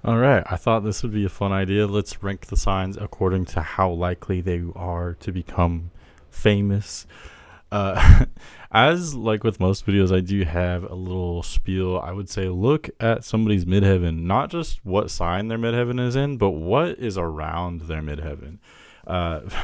All right, I thought this would be a fun idea. Let's rank the signs according to how likely they are to become famous. Uh, as like with most videos, I do have a little spiel. I would say look at somebody's midheaven, not just what sign their midheaven is in, but what is around their midheaven.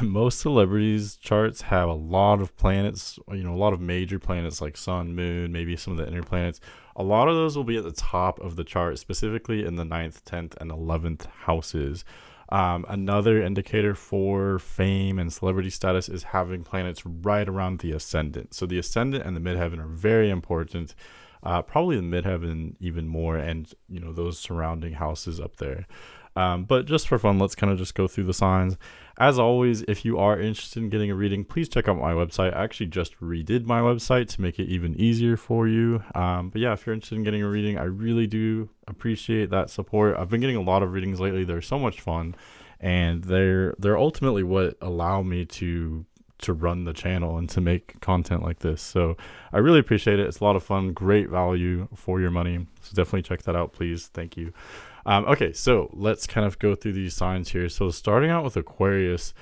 Most celebrities charts have a lot of planets, a lot of major planets like sun, moon, maybe some of the inner planets. A lot of those will be at the top of the chart, specifically in the ninth, 10th, and 11th houses. Another indicator for fame and celebrity status is having planets right around the ascendant. So the ascendant and the midheaven are very important. Probably the midheaven even more, and those surrounding houses up there. But just for fun, let's kind of just go through the signs. As always, if you are interested in getting a reading, please check out my website. I actually just redid my website to make it even easier for you. But yeah, if you're interested in getting a reading, I really do appreciate that support. I've been getting a lot of readings lately. They're so much fun, and they're ultimately what allow me to run the channel and to make content like this. So I really appreciate it. It's a lot of fun, great value for your money. So definitely check that out, please. Thank you. Okay, so let's kind of go through these signs here. So starting out with Aquarius.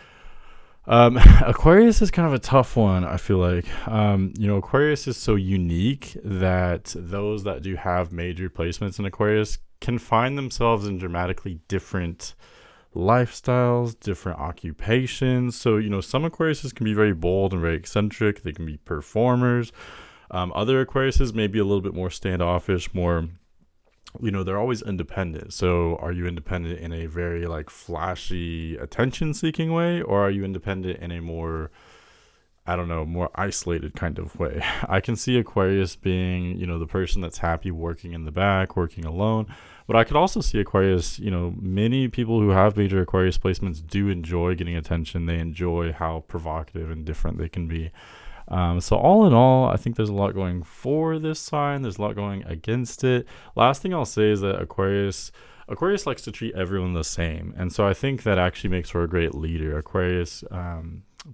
Aquarius is kind of a tough one, I feel like. Aquarius is so unique that those that do have major placements in Aquarius can find themselves in dramatically different lifestyles, different occupations. So, some Aquariuses can be very bold and very eccentric. They can be performers. Other Aquariuses may be a little bit more standoffish, more they're always independent. So are you independent in a very like flashy attention seeking way, or are you independent in a more, I don't know, more isolated kind of way? I can see Aquarius being, the person that's happy working in the back, working alone. But I could also see Aquarius, many people who have major Aquarius placements do enjoy getting attention. They enjoy how provocative and different they can be. So all in all, I think there's a lot going for this sign. There's a lot going against it. Last thing I'll say is that Aquarius likes to treat everyone the same, and so I think that actually makes for a great leader. Aquarius,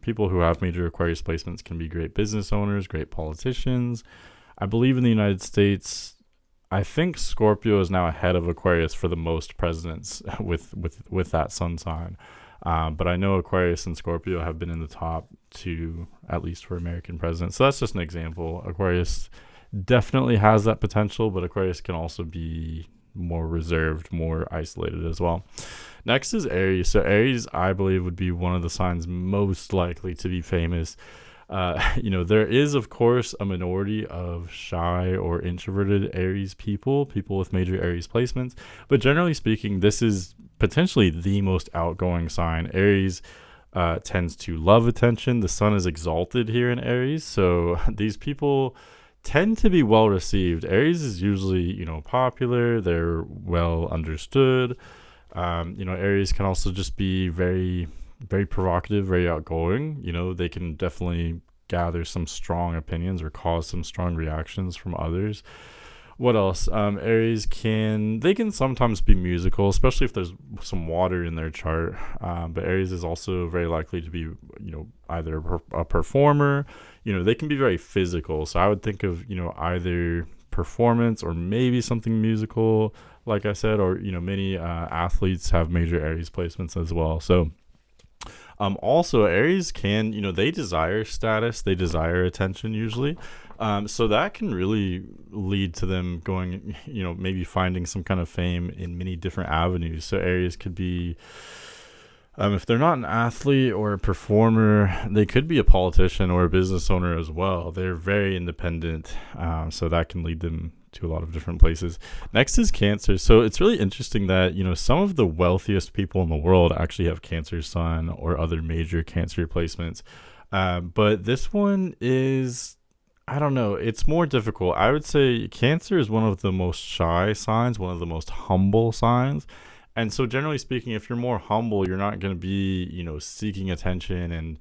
people who have major Aquarius placements can be great business owners, great politicians. I believe in the United States, I think Scorpio is now ahead of Aquarius for the most presidents with that sun sign. But I know Aquarius and Scorpio have been in the top two, at least for American presidents. So that's just an example. Aquarius definitely has that potential, but Aquarius can also be more reserved, more isolated as well. Next is Aries. So Aries, I believe, would be one of the signs most likely to be famous. There is, of course, a minority of shy or introverted Aries people with major Aries placements. But generally speaking, this is potentially the most outgoing sign. Aries tends to love attention. The sun is exalted here in Aries. So these people tend to be well received. Aries is usually, popular. They're well understood. Aries can also just be very, very provocative, very outgoing. They can definitely gather some strong opinions or cause some strong reactions from others. What else? Aries can sometimes be musical, especially if there's some water in their chart. But Aries is also very likely to be, either a performer. They can be very physical. So I would think of, either performance or maybe something musical, like I said, or many athletes have major Aries placements as well. So also Aries can, they desire status, they desire attention usually. So that can really lead to them going, maybe finding some kind of fame in many different avenues. So Aries could be, if they're not an athlete or a performer, they could be a politician or a business owner as well. They're very independent. So that can lead them to a lot of different places. Next is Cancer. So it's really interesting that, some of the wealthiest people in the world actually have Cancer sun or other major Cancer placements. But this one is, I don't know, it's more difficult. I would say Cancer is one of the most shy signs, one of the most humble signs. And so generally speaking, if you're more humble, you're not going to be, seeking attention and,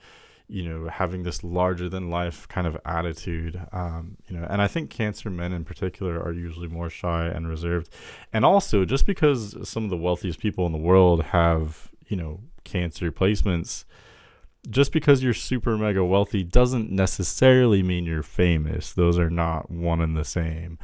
having this larger than life kind of attitude. And I think Cancer men in particular are usually more shy and reserved. And also just because some of the wealthiest people in the world have, Cancer placements, just because you're super mega wealthy doesn't necessarily mean you're famous. Those are not one and the same.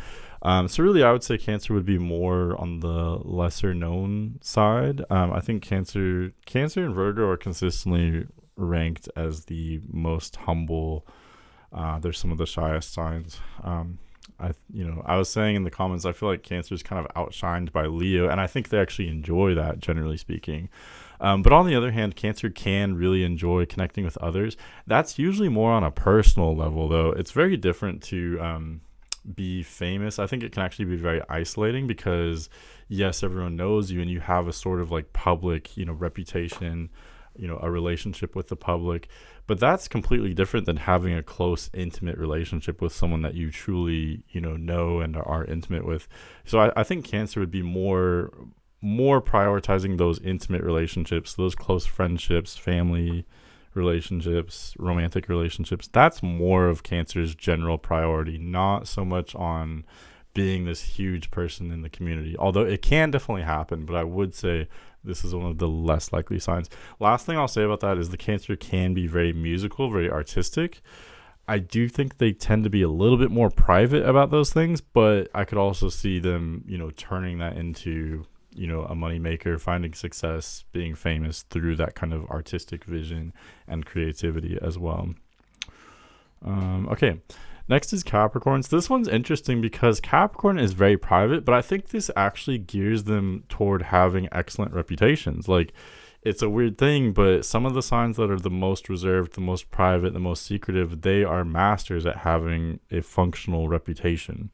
So really, I would say Cancer would be more on the lesser known side. I think Cancer and Virgo are consistently ranked as the most humble. They're some of the shyest signs. I was saying in the comments, I feel like Cancer is kind of outshined by Leo, and I think they actually enjoy that, generally speaking. But on the other hand, Cancer can really enjoy connecting with others. That's usually more on a personal level, though. It's very different to be famous. I think it can actually be very isolating because, yes, everyone knows you and you have a sort of like public, reputation, a relationship with the public. But that's completely different than having a close, intimate relationship with someone that you truly, know and are intimate with. So I think Cancer would be more prioritizing those intimate relationships, those close friendships, family relationships, romantic relationships. That's more of Cancer's general priority, not so much on being this huge person in the community. Although it can definitely happen, but I would say this is one of the less likely signs. Last thing I'll say about that is the Cancer can be very musical, very artistic. I do think they tend to be a little bit more private about those things, but I could also see them, turning that into, a moneymaker, finding success, being famous through that kind of artistic vision and creativity as well. Okay. Next is Capricorns. This one's interesting because Capricorn is very private, but I think this actually gears them toward having excellent reputations. Like, it's a weird thing, but some of the signs that are the most reserved, the most private, the most secretive, they are masters at having a functional reputation.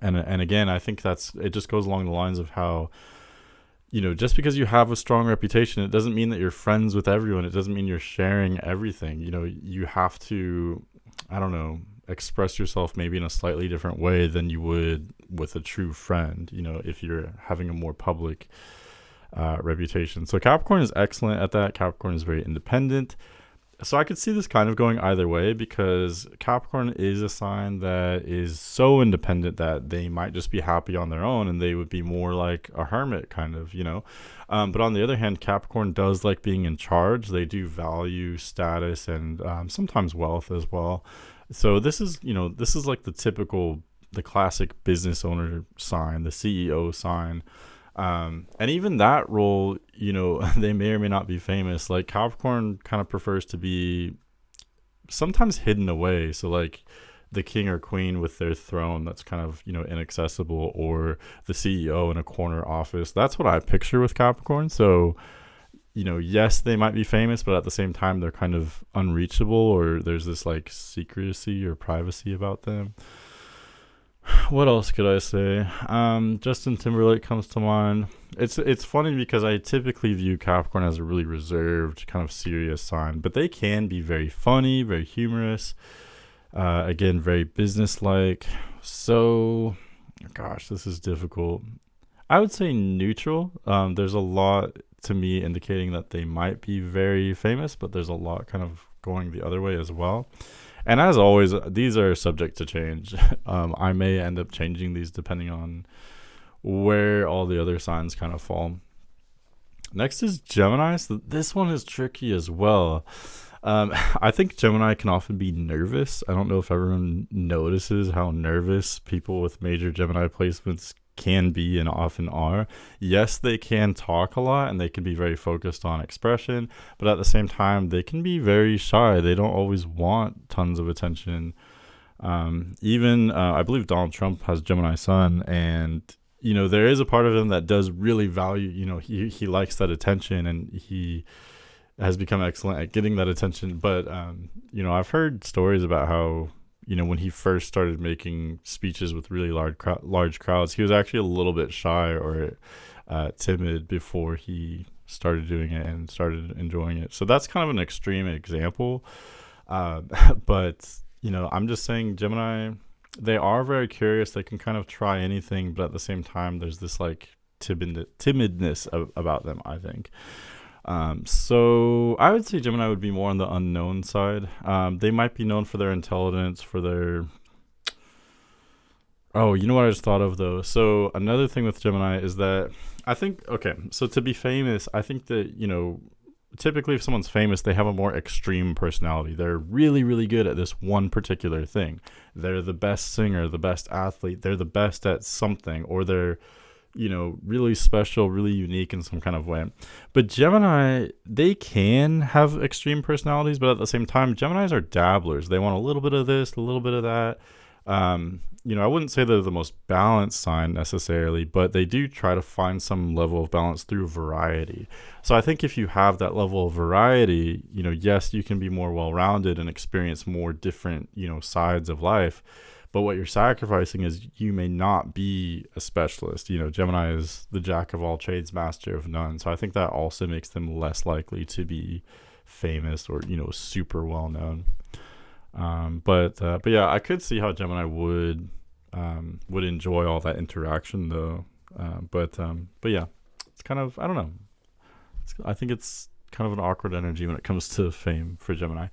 And again, I think it just goes along the lines of how, just because you have a strong reputation, it doesn't mean that you're friends with everyone. It doesn't mean you're sharing everything. You have to, I don't know, express yourself maybe in a slightly different way than you would with a true friend, if you're having a more public reputation. So Capricorn is excellent at that. Capricorn is very independent. So I could see this kind of going either way because Capricorn is a sign that is so independent that they might just be happy on their own and they would be more like a hermit kind of, But on the other hand, Capricorn does like being in charge. They do value status and sometimes wealth as well. So this is like the classic business owner sign, the CEO sign. And even that role, they may or may not be famous. Like Capricorn kind of prefers to be sometimes hidden away. So like the king or queen with their throne that's kind of, inaccessible, or the CEO in a corner office. That's what I picture with Capricorn. So, yes, they might be famous, but at the same time, they're kind of unreachable, or there's this like secrecy or privacy about them. What else could I say? Justin Timberlake comes to mind. It's funny because I typically view Capricorn as a really reserved, kind of serious sign, but they can be very funny, very humorous. Again, very businesslike. So, gosh, this is difficult. I would say neutral. There's a lot to me indicating that they might be very famous, but there's a lot kind of going the other way as well. And as always, these are subject to change. I may end up changing these depending on where all the other signs kind of fall. Next is Gemini. So this one is tricky as well. I think Gemini can often be nervous. I don't know if everyone notices how nervous people with major Gemini placements can be and often are. Yes, they can talk a lot and they can be very focused on expression, but at the same time, they can be very shy. They don't always want tons of attention. I believe Donald Trump has Gemini sun, and there is a part of him that does really value, he likes that attention, and he has become excellent at getting that attention. But I've heard stories about how when he first started making speeches with really large crowds, he was actually a little bit shy or timid before he started doing it and started enjoying it. So that's kind of an extreme example. But I'm just saying Gemini, they are very curious. They can kind of try anything, but at the same time, there's this like timidness about them, I think. So I would say Gemini would be more on the unknown side. They might be known for their intelligence, for their... Oh, you know what I just thought of though? So another thing with Gemini is that I think, okay, so to be famous, I think that, typically if someone's famous, they have a more extreme personality. They're really, really good at this one particular thing. They're the best singer, the best athlete. They're the best at something, or they're, really special, really unique in some kind of way. But Gemini, they can have extreme personalities, but at the same time, Geminis are dabblers. They want a little bit of this, a little bit of that. I wouldn't say they're the most balanced sign necessarily, but they do try to find some level of balance through variety. So I think if you have that level of variety, yes, you can be more well-rounded and experience more different, sides of life. But what you're sacrificing is you may not be a specialist. Gemini is the jack of all trades, master of none. So I think that also makes them less likely to be famous or, super well known. But yeah, I could see how Gemini would enjoy all that interaction though. But yeah, it's kind of, I don't know. I think it's kind of an awkward energy when it comes to fame for Gemini.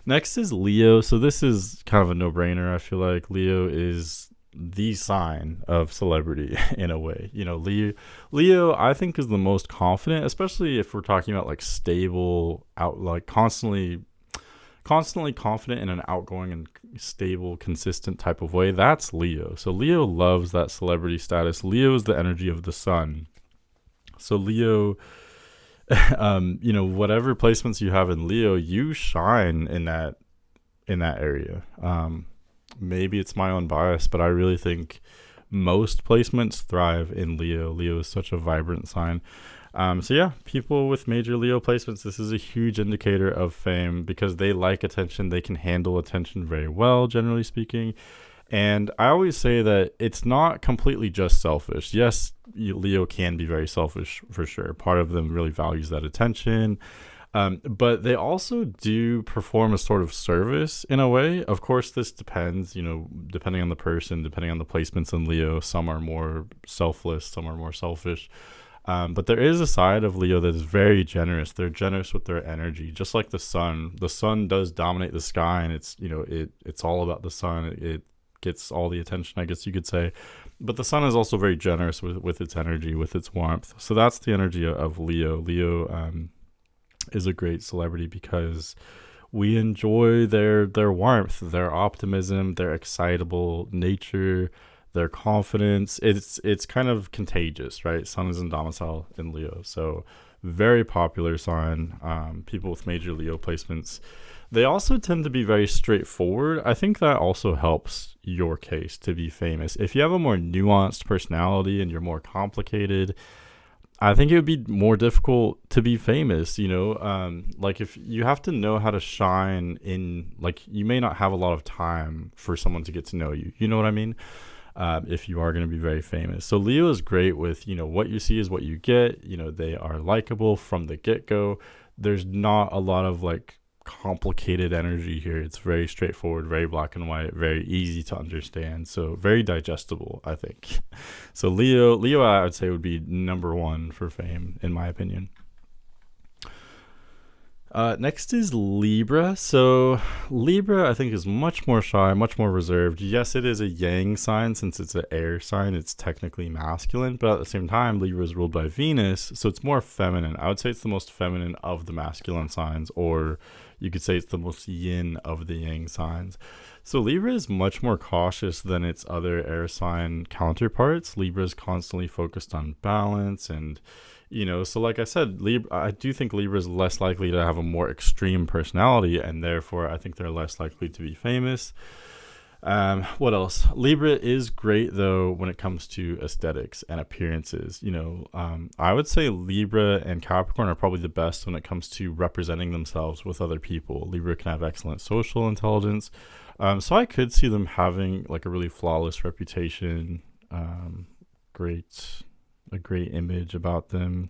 Next is Leo. So this is kind of a no-brainer. I feel like Leo is the sign of celebrity in a way. Leo I think is the most confident, especially if we're talking about like stable out, like constantly confident in an outgoing and stable, consistent type of way. That's Leo. So Leo loves that celebrity status. Leo is the energy of the sun. So Leo, whatever placements you have in Leo, you shine in that area. Maybe it's my own bias, but I really think most placements thrive in Leo. Leo is such a vibrant sign. So yeah, people with major Leo placements, this is a huge indicator of fame because they like attention. They can handle attention very well, generally speaking. And I always say that it's not completely just selfish. Yes, Leo can be very selfish for sure. Part of them really values that attention. But they also do perform a sort of service in a way. Of course, this depends, depending on the person, depending on the placements in Leo. Some are more selfless, some are more selfish. But there is a side of Leo that is very generous. They're generous with their energy, just like the sun. The sun does dominate the sky, and it's all about the sun. It gets all the attention, I guess you could say. But the sun is also very generous with its energy, with its warmth. So that's the energy of Leo. Leo is a great celebrity because we enjoy their warmth, their optimism, their excitable nature, their confidence. It's kind of contagious, right? Sun is in domicile in Leo, so very popular sign. People with major Leo placements, they also tend to be very straightforward. I think that also helps your case to be famous. If you have a more nuanced personality and you're more complicated, I think it would be more difficult to be famous, like if you have to know how to shine in, like, you may not have a lot of time for someone to get to know you. You know what I mean? If you are going to be very famous. So Leo is great with, what you see is what you get. They are likable from the get-go. There's not a lot of like complicated energy here. It's very straightforward, very black and white, very easy to understand. So very digestible, I think. So Leo, I would say would be number one for fame, in my opinion. Next is Libra. So Libra, I think, is much more shy, much more reserved. Yes, it is a yang sign. Since it's an air sign, it's technically masculine, but at the same time, Libra is ruled by Venus, so it's more feminine. I would say it's the most feminine of the masculine signs, or you could say it's the most yin of the yang signs. So Libra is much more cautious than its other air sign counterparts. Libra is constantly focused on balance and, so like I said, I do think Libra is less likely to have a more extreme personality, and therefore I think they're less likely to be famous. What else? Libra is great though when it comes to aesthetics and appearances. I would say Libra and Capricorn are probably the best when it comes to representing themselves with other people. Libra can have excellent social intelligence. So I could see them having like a really flawless reputation, a great image about them.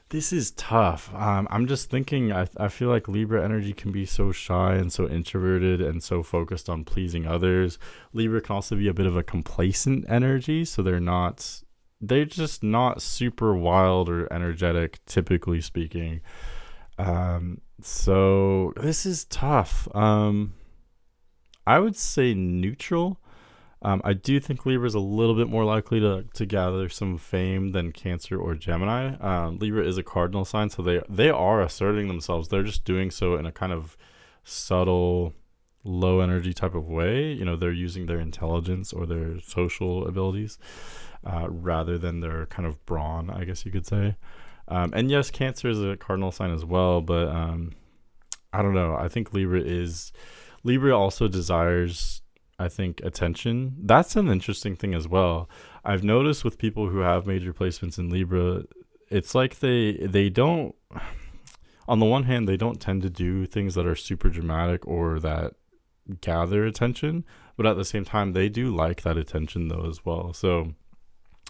This is tough. I'm just thinking, I feel like Libra energy can be so shy and so introverted and so focused on pleasing others. Libra can also be a bit of a complacent energy, so they're just not super wild or energetic, typically speaking. So this is tough. I would say neutral. I do think Libra is a little bit more likely to gather some fame than Cancer or Gemini. Libra is a cardinal sign, so they are asserting themselves. They're just doing so in a kind of subtle, low energy type of way. They're using their intelligence or their social abilities rather than their kind of brawn, I guess you could say. And yes, Cancer is a cardinal sign as well, but I don't know. I think Libra also desires, I think, attention. That's an interesting thing as well. I've noticed with people who have major placements in Libra, it's like they don't, on the one hand, they don't tend to do things that are super dramatic or that gather attention, but at the same time, they do like that attention though as well. So,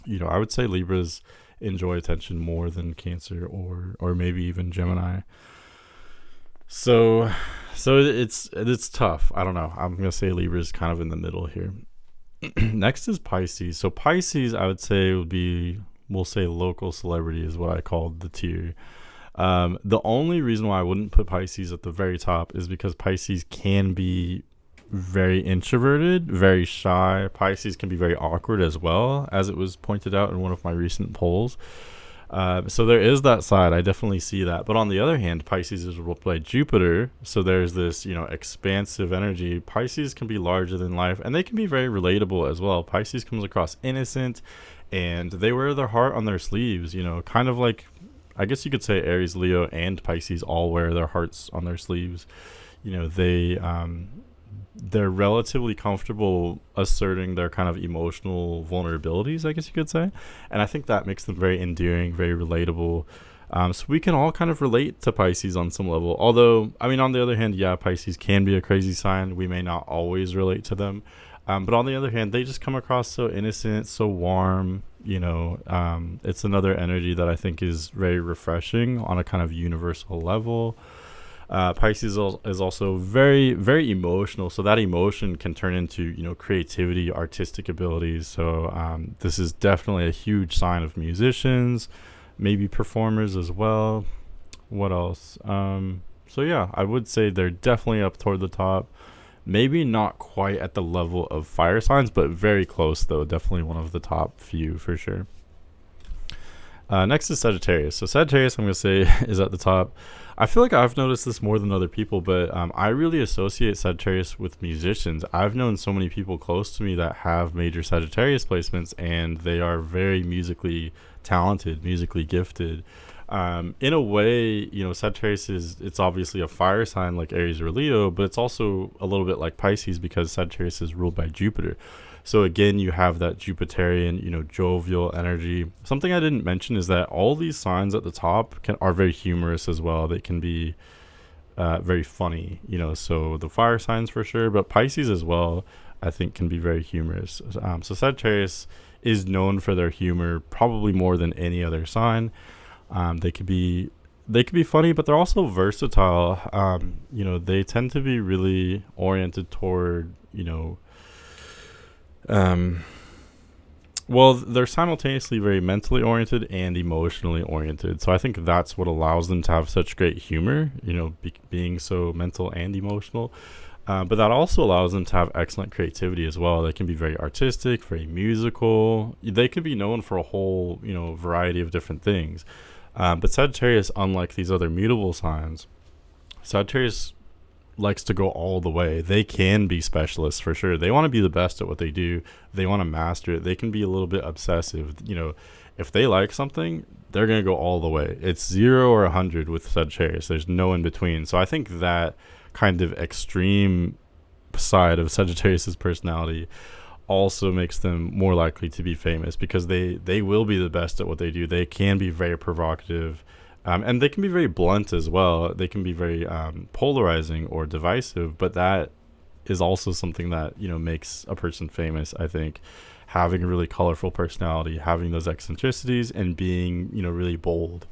I would say Libras enjoy attention more than Cancer or maybe even Gemini. So it's tough. I don't know. I'm gonna say Libra is kind of in the middle here. Next is Pisces. So Pisces, I would say we'll say local celebrity is what I called the tier. The only reason why I wouldn't put Pisces at the very top is because Pisces can be very introverted, very shy. Pisces can be very awkward as well, as it was pointed out in one of my recent polls. So there is that side. I definitely see that. But on the other hand, Pisces is ruled by Jupiter. So there's this, expansive energy. Pisces can be larger than life, and they can be very relatable as well. Pisces comes across innocent, and they wear their heart on their sleeves, kind of like, I guess you could say Aries, Leo, and Pisces all wear their hearts on their sleeves. They're relatively comfortable asserting their kind of emotional vulnerabilities, I guess you could say. And I think that makes them very endearing, very relatable. So we can all kind of relate to Pisces on some level. Although, on the other hand, yeah, Pisces can be a crazy sign. We may not always relate to them. But on the other hand, they just come across so innocent, so warm. It's another energy that I think is very refreshing on a kind of universal level. Pisces is also very, very emotional. So that emotion can turn into, creativity, artistic abilities. So this is definitely a huge sign of musicians, maybe performers as well. What else? So yeah, I would say they're definitely up toward the top. Maybe not quite at the level of fire signs, but very close though. Definitely one of the top few for sure. Next is Sagittarius. So Sagittarius, I'm going to say, is at the top. I feel like I've noticed this more than other people, but I really associate Sagittarius with musicians. I've known so many people close to me that have major Sagittarius placements, and they are very musically talented, musically gifted. In a way, Sagittarius it's obviously a fire sign like Aries or Leo, but it's also a little bit like Pisces because Sagittarius is ruled by Jupiter. So again, you have that Jupiterian, jovial energy. Something I didn't mention is that all these signs at the top are very humorous as well. They can be very funny, so the fire signs for sure, but Pisces as well, I think, can be very humorous. So Sagittarius is known for their humor probably more than any other sign. They could be funny, but they're also versatile. They tend to be really oriented toward, they're simultaneously very mentally oriented and emotionally oriented. So I think that's what allows them to have such great humor, being so mental and emotional. But that also allows them to have excellent creativity as well. They can be very artistic, very musical. They could be known for a whole, variety of different things. But Sagittarius, unlike these other mutable signs, Sagittarius likes to go all the way. They can be specialists for sure. They want to be the best at what they do. They want to master it. They can be a little bit obsessive. If they like something, they're going to go all the way. It's 0 or 100 with Sagittarius. There's no in between. So I think that kind of extreme side of Sagittarius's personality also makes them more likely to be famous because they will be the best at what they do. They can be very provocative. And they can be very blunt as well. They can be very polarizing or divisive, but that is also something that, makes a person famous, I think. Having a really colorful personality, having those eccentricities, and being, really bold.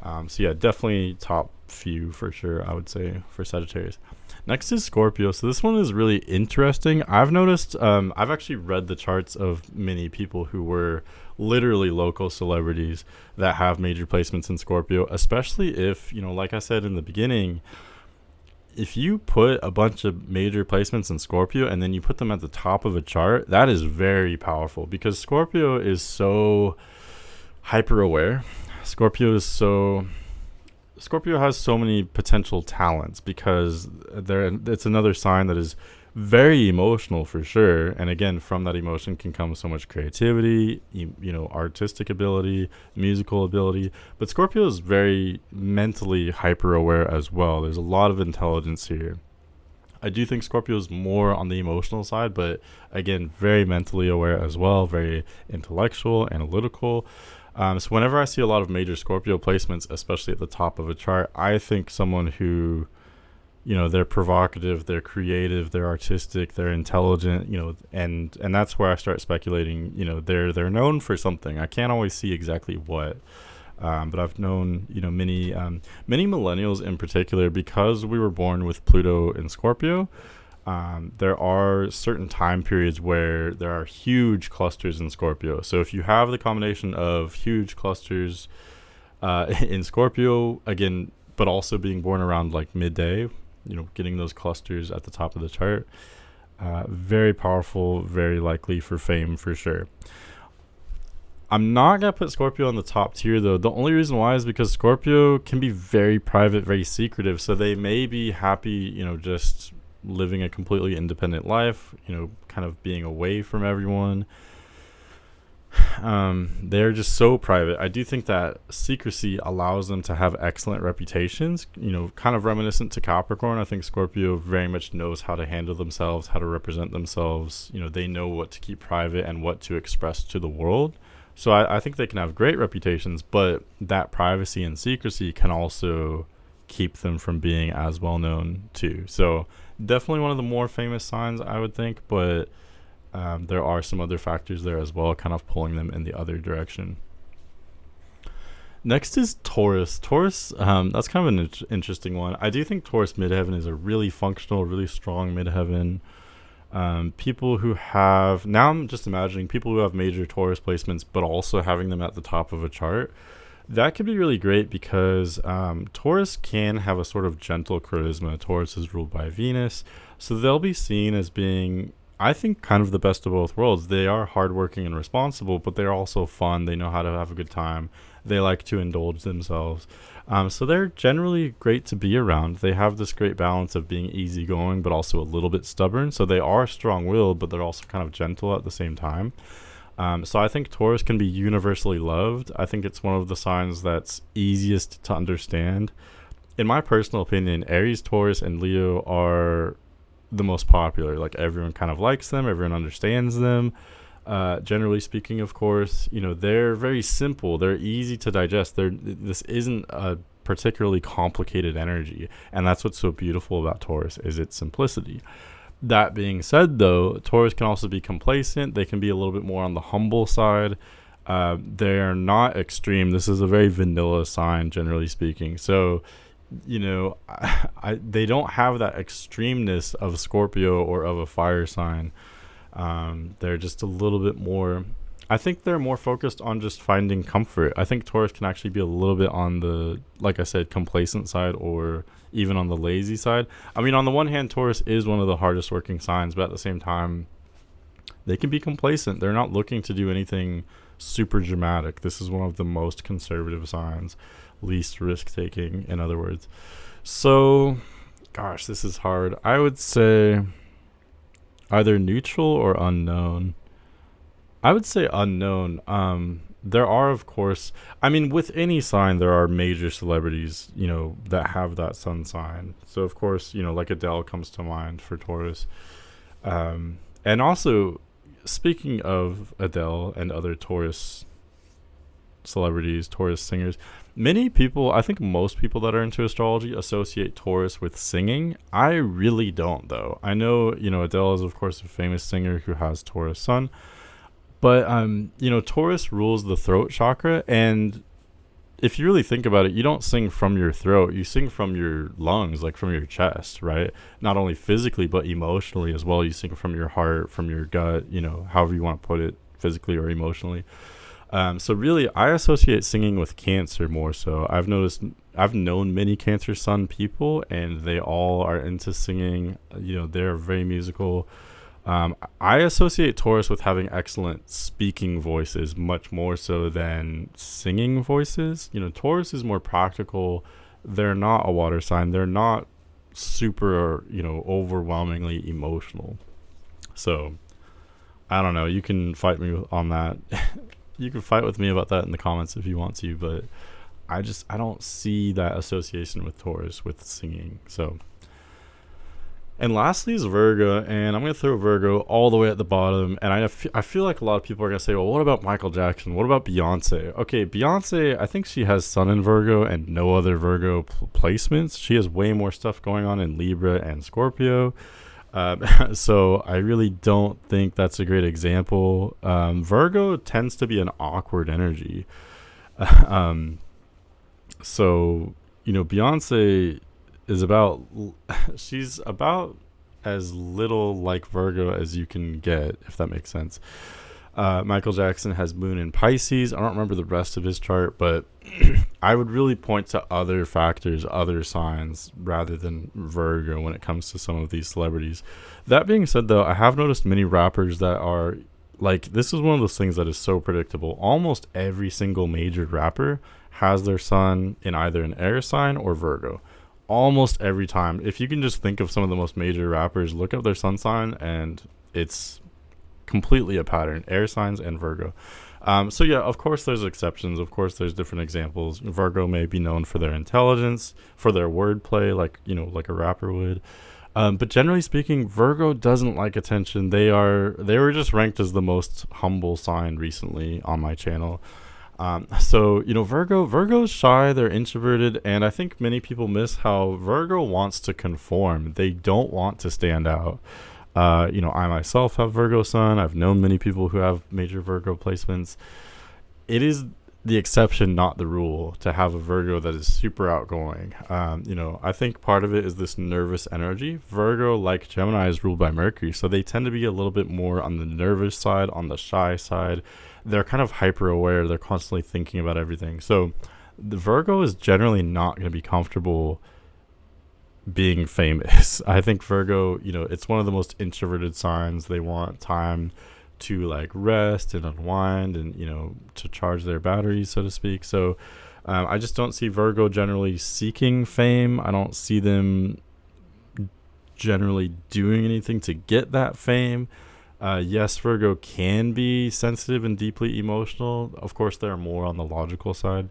So yeah, definitely top few for sure, I would say, for Sagittarius. Next is Scorpio. So this one is really interesting. I've noticed, I've actually read the charts of many people who were literally local celebrities that have major placements in Scorpio, especially if, like I said in the beginning, if you put a bunch of major placements in Scorpio and then you put them at the top of a chart, that is very powerful because Scorpio is so hyper aware. Scorpio is so Scorpio has so many potential talents because it's another sign that is very emotional for sure. And again, from that emotion can come so much creativity, artistic ability, musical ability. But Scorpio is very mentally hyper aware as well. There's a lot of intelligence here. I do think Scorpio is more on the emotional side, but again, very mentally aware as well, very intellectual, analytical. So whenever I see a lot of major Scorpio placements, especially at the top of a chart, I think someone who, they're provocative, they're creative, they're artistic, they're intelligent, and that's where I start speculating, they're known for something. I can't always see exactly what. But I've known, many millennials in particular, because we were born with Pluto in Scorpio. There are certain time periods where there are huge clusters in Scorpio. So if you have the combination of huge clusters in Scorpio, again, but also being born around like midday, getting those clusters at the top of the chart, very powerful, very likely for fame for sure. I'm not going to put Scorpio on the top tier, though. The only reason why is because Scorpio can be very private, very secretive. So they may be happy, just living a completely independent life, kind of being away from everyone. They're just so private. I do think that secrecy allows them to have excellent reputations, kind of reminiscent to Capricorn. I think Scorpio very much knows how to handle themselves, how to represent themselves. They know what to keep private and what to express to the world. So I think they can have great reputations, but that privacy and secrecy can also keep them from being as well known too. So definitely one of the more famous signs, I would think, but there are some other factors there as well, kind of pulling them in the other direction. Next is Taurus. Taurus, that's kind of an interesting one. I do think Taurus midheaven is a really functional, really strong midheaven. People who have, now I'm just imagining people who have major Taurus placements, but also having them at the top of a chart. That could be really great because Taurus can have a sort of gentle charisma. Taurus is ruled by Venus. So they'll be seen as being, I think, kind of the best of both worlds. They are hardworking and responsible, but they're also fun. They know how to have a good time. They like to indulge themselves. So they're generally great to be around. They have this great balance of being easygoing, but also a little bit stubborn. So they are strong-willed, but they're also kind of gentle at the same time. So I think Taurus can be universally loved. I think it's one of the signs that's easiest to understand. In my personal opinion, Aries, Taurus, and Leo are the most popular. Like, everyone kind of likes them. Everyone understands them. Generally speaking, of course, they're very simple. They're easy to digest. This isn't a particularly complicated energy. And that's what's so beautiful about Taurus, is its simplicity. That being said, though, Taurus can also be complacent. They can be a little bit more on the humble side. They are not extreme. This is a very vanilla sign, generally speaking. So, they don't have that extremeness of Scorpio or of a fire sign. They're just a little bit more, I think they're more focused on just finding comfort. I think Taurus can actually be a little bit on the, like I said, complacent side, or even on the lazy side. I mean, on the one hand, Taurus is one of the hardest working signs, but at the same time, they can be complacent. They're not looking to do anything super dramatic. This is one of the most conservative signs, least risk taking, in other words. So, gosh, this is hard. I would say either neutral or unknown. I would say unknown. There are, of course, I mean, with any sign, there are major celebrities, that have that sun sign. So, of course, like Adele comes to mind for Taurus. And also, speaking of Adele and other Taurus celebrities, Taurus singers, many people, I think most people that are into astrology associate Taurus with singing. I really don't, though. I know, Adele is, of course, a famous singer who has Taurus sun. But, Taurus rules the throat chakra. And if you really think about it, you don't sing from your throat. You sing from your lungs, like from your chest, right? Not only physically, but emotionally as well. You sing from your heart, from your gut, however you want to put it, physically or emotionally. So really, I associate singing with Cancer more so. I've known many Cancer Sun people, and they all are into singing. They're very musical. I associate Taurus with having excellent speaking voices much more so than singing voices. Taurus is more practical. They're not a water sign. They're not super, overwhelmingly emotional. So I don't know. You can fight me on that. You can fight with me about that in the comments if you want to, but I don't see that association with Taurus with singing. So, and lastly is Virgo, and I'm going to throw Virgo all the way at the bottom. And I feel like a lot of people are going to say, well, what about Michael Jackson? What about Beyonce? Okay, Beyonce, I think she has Sun in Virgo and no other Virgo placements. She has way more stuff going on in Libra and Scorpio. So I really don't think that's a great example. Virgo tends to be an awkward energy. um, so, Beyonce is she's about as little like Virgo as you can get, if that makes sense. Michael Jackson has moon in Pisces. I don't remember the rest of his chart, but I would really point to other factors, other signs, rather than Virgo when it comes to some of these celebrities. That being said, though, I have noticed many rappers that are like, this is one of those things that is so predictable. Almost every single major rapper has their sun in either an air sign or Virgo. Almost every time. If you can just think of some of the most major rappers, look up their sun sign, and it's completely a pattern. Air signs and Virgo. So yeah, of course there's exceptions. Of course there's different examples. Virgo may be known for their intelligence, for their wordplay, like a rapper would. But generally speaking, Virgo doesn't like attention. They were just ranked as the most humble sign recently on my channel. So Virgo's shy, they're introverted, and I think many people miss how Virgo wants to conform. They don't want to stand out. I myself have Virgo sun. I've known many people who have major Virgo placements. It is the exception, not the rule, to have a Virgo that is super outgoing. I think part of it is this nervous energy. Virgo, like Gemini, is ruled by Mercury, so they tend to be a little bit more on the nervous side, on the shy side. They're kind of hyper aware. They're constantly thinking about everything. So the Virgo is generally not going to be comfortable being famous. I think Virgo, it's one of the most introverted signs. They want time to like rest and unwind and to charge their batteries, so to speak. So I just don't see Virgo generally seeking fame. I don't see them generally doing anything to get that fame. Yes, Virgo can be sensitive and deeply emotional. Of course, they're more on the logical side.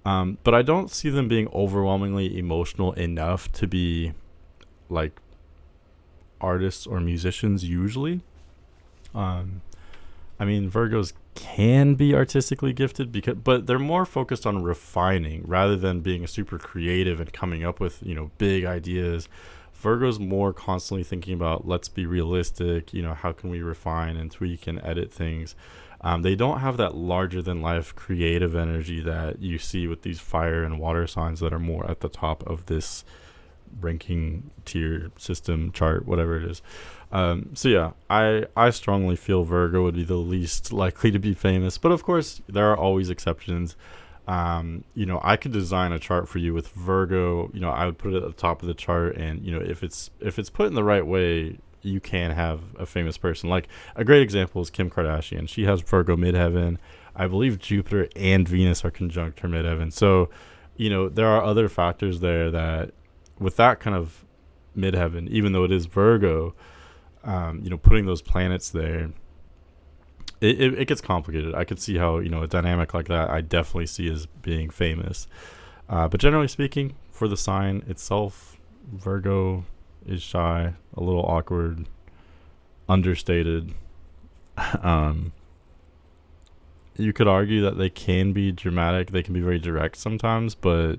But I don't see them being overwhelmingly emotional enough to be like artists or musicians usually. Virgos can be artistically gifted but they're more focused on refining rather than being super creative and coming up with, big ideas. Virgo's more constantly thinking about, let's be realistic, how can we refine and tweak and edit things. They don't have that larger than life creative energy that you see with these fire and water signs that are more at the top of this ranking tier system chart, whatever it is. So yeah, I strongly feel Virgo would be the least likely to be famous, but of course there are always exceptions. I could design a chart for you with Virgo. I would put it at the top of the chart, and if it's put in the right way, you can have a famous person. Like a great example is Kim Kardashian. She has Virgo midheaven. I believe Jupiter and Venus are conjunct her midheaven. So, there are other factors there that with that kind of midheaven, even though it is Virgo, putting those planets there, it gets complicated. I could see how, a dynamic like that I definitely see as being famous. But generally speaking, for the sign itself, Virgo is shy, a little awkward, understated. You could argue that they can be dramatic. They can be very direct sometimes, but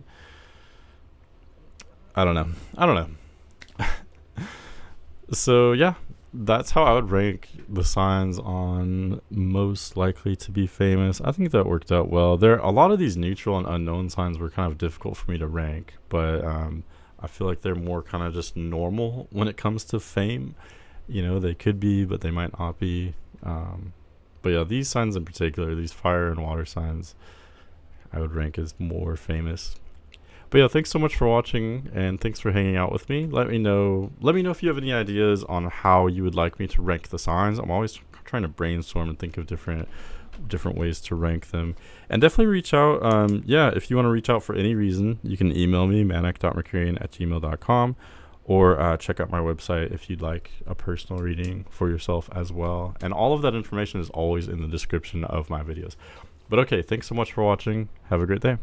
I don't know. So yeah, that's how I would rank the signs on most likely to be famous. I think that worked out well. A lot of these neutral and unknown signs were kind of difficult for me to rank, but I feel like they're more kind of just normal when it comes to fame. They could be, but they might not be. But yeah, these signs in particular, these fire and water signs, I would rank as more famous. But yeah, thanks so much for watching, and thanks for hanging out with me. Let me know if you have any ideas on how you would like me to rank the signs. I'm always trying to brainstorm and think of different ways to rank them. And definitely reach out. If you want to reach out for any reason, you can email me, manic.mercurian@gmail.com, or check out my website if you'd like a personal reading for yourself as well. And all of that information is always in the description of my videos. But okay, thanks so much for watching. Have a great day.